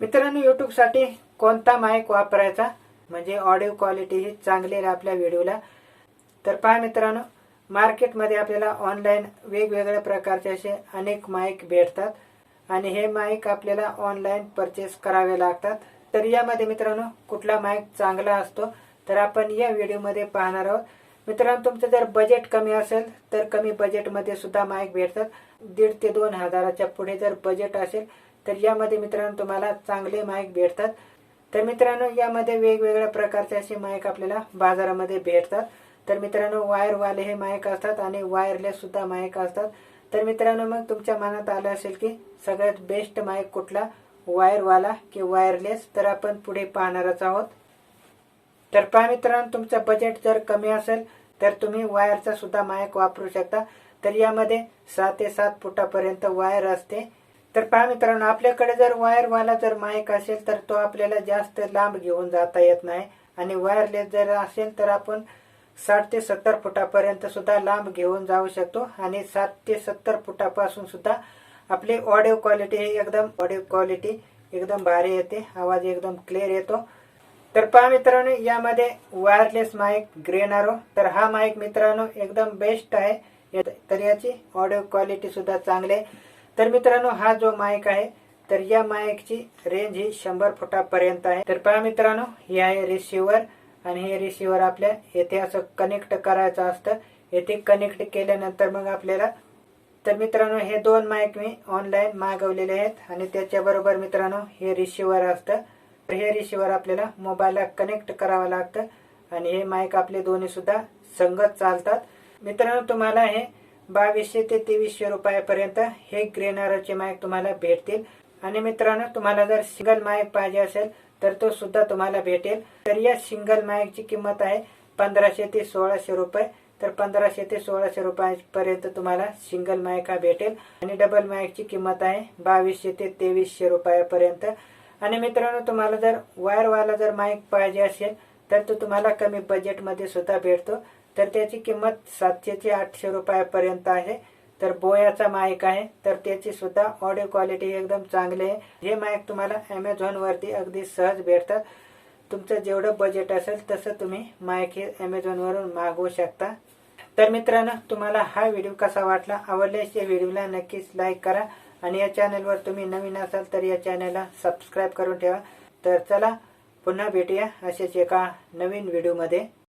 मित्रांनो, यूट्यूबसाठी कोणता माईक वापरायचा म्हणजे ऑडिओ क्वालिटी ही चांगली आहे आपल्या व्हिडिओला। तर पहा मित्रांनो, मार्केटमध्ये आपल्याला ऑनलाईन वेगवेगळ्या प्रकारचे असे अनेक माईक भेटतात आणि हे माईक आपल्याला ऑनलाईन परचेस करावे लागतात। तर यामध्ये मित्रांनो कुठला माईक चांगला असतो तर आपण या व्हिडिओमध्ये पाहणार आहोत। मित्रांनो, तुमचं जर बजेट कमी असेल तर कमी बजेटमध्ये सुद्धा माईक भेटतात। 1.5 ते 2 हजाराच्या पुढे जर बजेट असेल तर यामध्ये मित्रांनो तुम्हाला चांगले माईक भेटतात। तर मित्रांनो, यामध्ये वेगवेगळ्या प्रकारचे असे माईक आपल्याला बाजारामध्ये भेटतात। तर मित्रांनो, वायरवाले हे माईक असतात आणि वायरलेस सुद्धा माईक असतात। तर मित्रांनो, मग तुमच्या मनात आलं असेल की सगळ्यात बेस्ट माईक कुठला, वायरवाला की वायरलेस, तर आपण पुढे पाहणारच आहोत। तर पहा मित्रांनो, तुमचं बजेट जर कमी असेल तर तुम्ही वायरचा सुद्धा माईक वापरू शकता। तर यामध्ये 6 ते 7 फुटापर्यंत वायर असते। तर पहा मित्रांनो, आपल्याकडे जर वायरवाला जर माईक असेल तर तो आपल्याला जास्त लांब घेऊन जाता येत नाही आणि वायरलेस जर असेल तर आपण 60 ते 70 फुटापर्यंत सुद्धा लांब घेऊन जाऊ शकतो आणि 60 ते 70 फुटापासून सुद्धा आपली ऑडिओ क्वालिटी एकदम भारी येते, आवाज एकदम क्लिअर येतो। तर पहा मित्रांनो, यामध्ये वायरलेस माईक ग्रेनारो, तर हा माईक मित्रांनो एकदम बेस्ट आहे। तर याची ऑडिओ क्वालिटी सुद्धा चांगली आहे। तर मित्रांनो, हा जो माईक आहे तर या माईकची रेंज ही 100 फुटापर्यंत आहे। तर पहा मित्रांनो, हे आहे रिसिव्हर आणि हे रिसिव्हर आपल्या येथे असं कनेक्ट करायचं असतं। येथे कनेक्ट केल्यानंतर मग आपल्याला, तर मित्रांनो हे 2 माईक मी ऑनलाईन मागवलेले आहेत आणि त्याच्याबरोबर मित्रांनो हे रिसिव्हर असतं। तर हे रिसिव्हर आपल्याला मोबाईलला कनेक्ट करावं लागतं आणि हे माईक आपले दोन्ही सुद्धा संगत चालतात। मित्रांनो, तुम्हाला हे 2200 ते 2300 रुपयापर्यंत हे ग्रेनारोचे माईक तुम्हाला भेटतील। आणि मित्रांनो, तुम्हाला जर सिंगल माईक पाहिजे असेल तर तो सुद्धा तुम्हाला भेटेल। तर या सिंगल माईकची किंमत आहे 1500 ते 1600 रुपये। तर 1500 ते 1600 रुपयापर्यंत तुम्हाला सिंगल माईक हा भेटेल आणि डबल माईकची किंमत आहे 2200 ते 2300 रुपयापर्यंत। आणि मित्रांनो, तुम्हाला जर वायरवाला जर माईक पाहिजे असेल तर तो तुम्हाला कमी बजेटमध्ये सुद्धा भेटतो। तर त्याची किंमत 700 ते 800 रुपयापर्यंत आहे। तर बोयाचा माईक आहे, तर त्याची सुद्धा ऑडिओ क्वालिटी एकदम चांगली आहे। हे माईक तुम्हाला ॲमेझॉनवरती अगदी सहज भेटतात। तुमचं जेवढं बजेट असेल तसं तुम्ही माईक हे ॲमेझॉनवरून मागवू शकता। तर मित्रांनो, तुम्हाला हा व्हिडिओ कसा वाटला, आवडल्यास या व्हिडिओला नक्कीच लाईक करा आणि या चॅनलवर तुम्ही नवीन असाल तर या चॅनलला सबस्क्राईब करून ठेवा। तर चला पुन्हा भेटूया असेच एका नवीन व्हिडिओमध्ये।